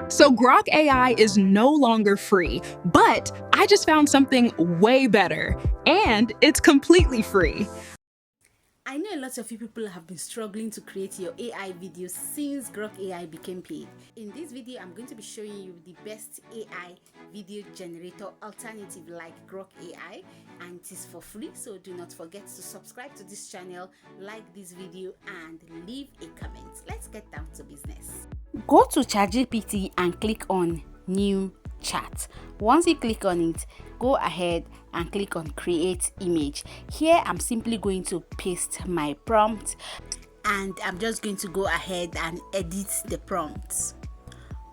So Grok AI is no longer free, but I just found something way better, and it's completely free. I know a lot of you people have been struggling to create your AI videos since Grok AI became paid. In this video, I'm going to be showing you the best AI video generator alternative like Grok AI, and it is for free. So do not forget to subscribe to this channel, like this video, and leave a comment. Let's get down to business. Go to ChatGPT and click on New Chat. Once you click on it, go ahead and click on Create Image. Here I'm simply going to paste my prompt, and I'm just going to go ahead and edit the prompt.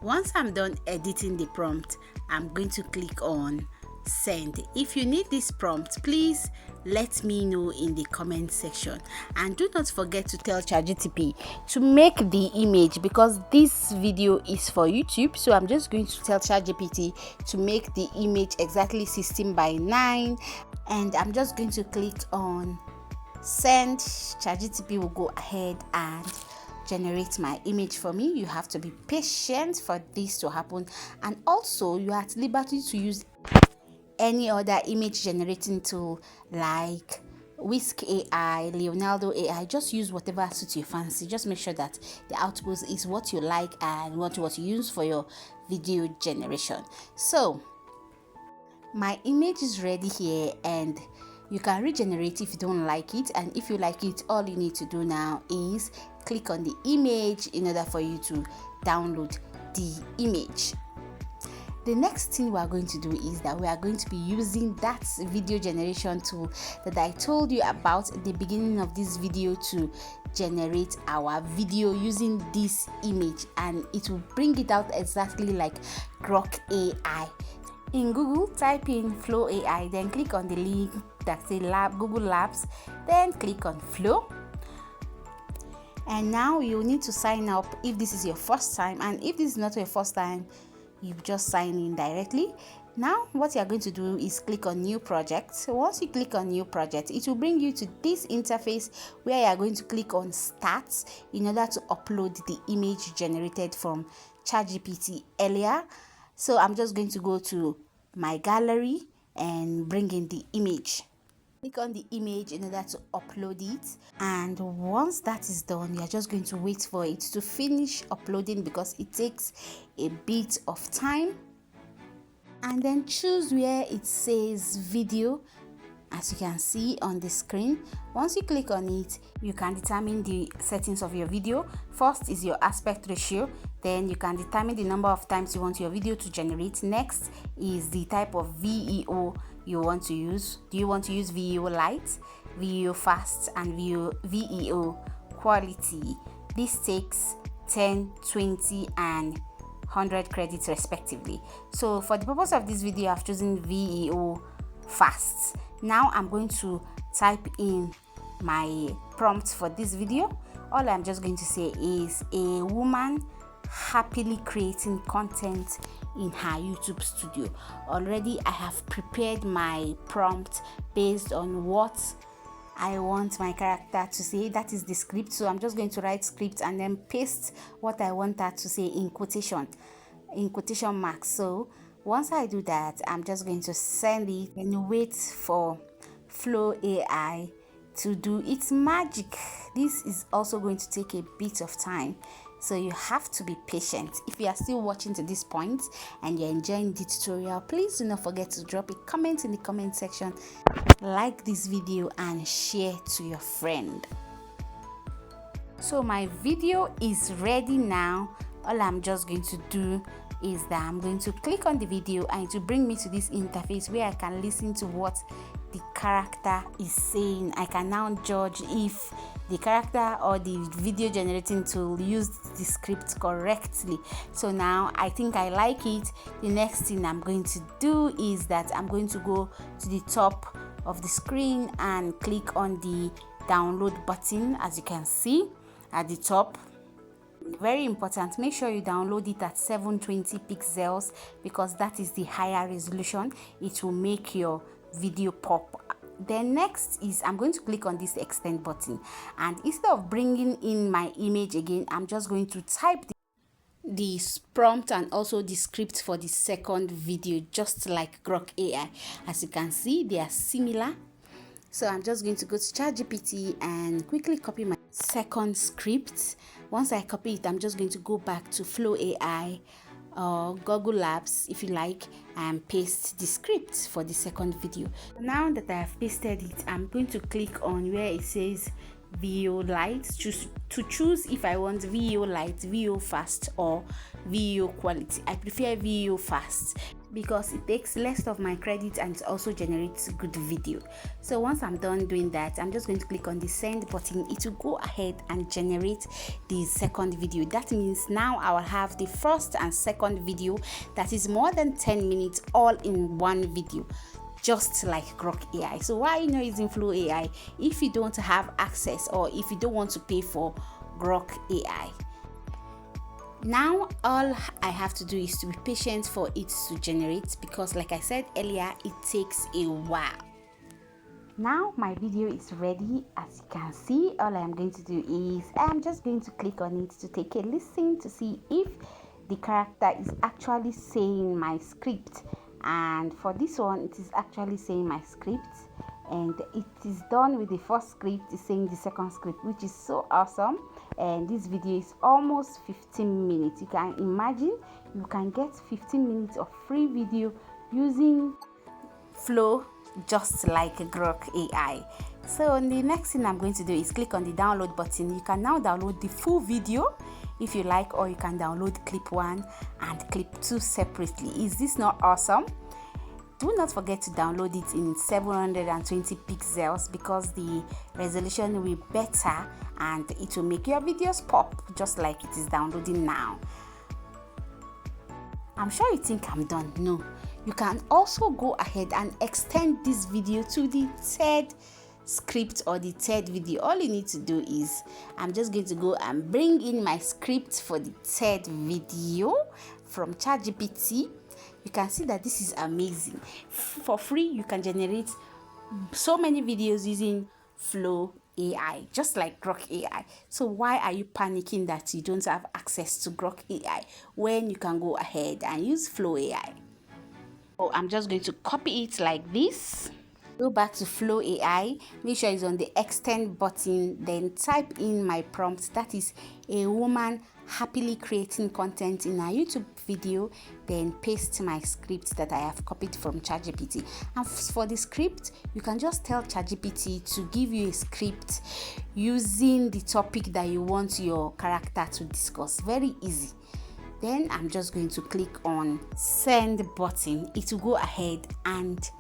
Once I'm done editing the prompt, I'm going to click on Send. If you need this prompt, please let me know in the comment section, and do not forget to tell ChatGPT to make the image, because this video is for YouTube. So I'm just going to tell ChatGPT to make the image exactly 16:9, and I'm just going to click on Send. ChatGPT will go ahead and generate my image for me. You have to be patient for this to happen, and also you are at liberty to use any other image generating tool like Whisk AI, Leonardo AI. Just use whatever suits your fancy. Just make sure that the output is what you like and what you use for your video generation. So my image is ready here, and you can regenerate if you don't like it, and if you like it, all you need to do now is click on the image in order for you to download the image. The next thing we are going to do is that we are going to be using that video generation tool that I told you about at the beginning of this video to generate our video using this image, and it will bring it out exactly like Grok AI. In Google, type in Flow AI, then click on the link that says Google Labs, then click on Flow. And now you need to sign up if this is your first time, and if this is not your first time, you just sign in directly. Now what you are going to do is click on New Project. So once you click on New Project, it will bring you to this interface where you are going to click on Start in order to upload the image generated from ChatGPT earlier. So I'm just going to go to my gallery and bring in the image. Click on the image in order to upload it, and once that is done, you're just going to wait for it to finish uploading because it takes a bit of time, and then choose where it says video. As you can see on the screen, once you click on it, you can determine the settings of your video. First is your aspect ratio, then you can determine the number of times you want your video to generate. Next is the type of VEO you want to use. Do you want to use VEO light, VEO fast, and VEO quality? This takes 10, 20, and 100 credits respectively. So for the purpose of this video, I've chosen VEO fast. Now I'm going to type in my prompt for this video. All I'm just going to say is a woman happily creating content in her YouTube studio. Already I have prepared my prompt based on what I want my character to say. That is the script. So I'm just going to write script and then paste what I want her to say in quotation marks. So once I do that, I'm just going to send it and wait for Flow AI to do its magic. This is also going to take a bit of time, so you have to be patient. If you are still watching to this point and you're enjoying the tutorial, please do not forget to drop a comment in the comment section, like this video, and share to your friend. So my video is ready now. All I'm just going to do is that I'm going to click on the video, and it will bring me to this interface where I can listen to what the character is saying. I can now judge if the character or the video generating tool used the script correctly. So now I think I like it. The next thing I'm going to do is that I'm going to go to the top of the screen and click on the download button. As you can see at the top, very important, make sure you download it at 720 pixels because that is the higher resolution. It will make your video pop. Then next is I'm going to click on this extend button, and instead of bringing in my image again, I'm just going to type the prompt and also the script for the second video, just like Grok AI. As you can see, they are similar. So I'm just going to go to ChatGPT and quickly copy my second script. Once I copy it, I'm just going to go back to Flow AI or Google Labs, if you like, and paste the script for the second video. Now that I have pasted it, I'm going to click on where it says VO Lite to choose if I want VO Lite, VO Fast, or VO Quality. I prefer VO Fast because it takes less of my credit and it also generates good video. So once I'm done doing that, I'm just going to click on the send button. It will go ahead and generate the second video. That means now I will have the first and second video that is more than 10 minutes all in one video, just like Grok AI. So why are you not using Flow AI if you don't have access or if you don't want to pay for Grok AI? Now all I have to do is to be patient for it to generate, because like I said earlier, it takes a while. Now my video is ready. As you can see, all I'm going to do is I'm just going to click on it to take a listen to see if the character is actually saying my script. And for this one, it is actually saying my script, and it is done with the first script, it's saying the second script, which is so awesome. And this video is almost 15 minutes. You can imagine you can get 15 minutes of free video using Flow, just like Grok AI. So the next thing I'm going to do is click on the download button. You can now download the full video if you like, or you can download clip 1 and clip 2 separately. Is this not awesome? Do not forget to download it in 720 pixels because the resolution will be better and it will make your videos pop just like it is downloading now. I'm sure you think I'm done. No, you can also go ahead and extend this video to the third script or the third video. All you need to do is I'm just going to go and bring in my script for the third video from ChatGPT. You can see that this is amazing. For free, you can generate so many videos using Flow AI, just like Grok AI. So why are you panicking that you don't have access to Grok AI when you can go ahead and use Flow AI? So I'm just going to copy it like this. Go back to Flow AI, make sure it's on the extend button, then type in my prompt, that is a woman happily creating content in a YouTube video, then paste my script that I have copied from ChatGPT. And for the script, you can just tell ChatGPT to give you a script using the topic that you want your character to discuss. Very easy. Then I'm just going to click on send button. It will go ahead and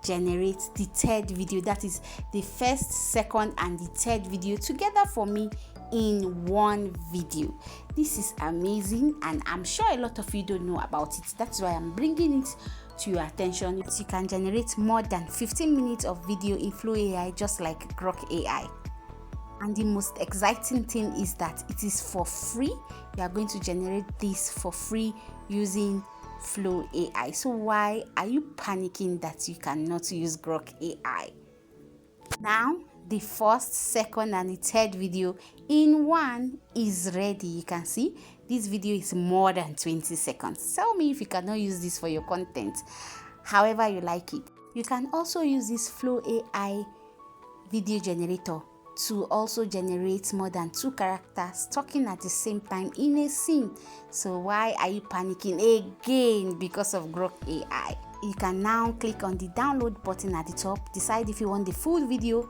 generate the third video, that is the first, second and the third video together for me in one video. This is amazing and I'm sure a lot of you don't know about it. That's why I'm bringing it to your attention. You can generate more than 15 minutes of video in Flow AI, just like Grok AI. And the most exciting thing is that it is for free. You are going to generate this for free using Flow AI. So why are you panicking that you cannot use Grok AI? Now the first, second and the third video in one is ready. You can see this video is more than 20 seconds. Tell me if you cannot use this for your content however you like it. You can also use this Flow AI video generator to also generate more than 2 characters talking at the same time in a scene. So why are you panicking again because of Grok AI? You can now click on the download button at the top, decide if you want the full video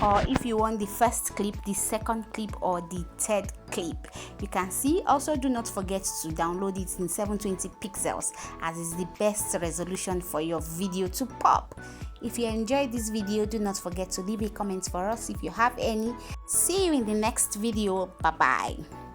or if you want the first clip, the second clip or the third clip. You can see, also do not forget to download it in 720 pixels as is the best resolution for your video to pop. If you enjoyed this video, do not forget to leave a comment for us if you have any. See you in the next video. Bye bye.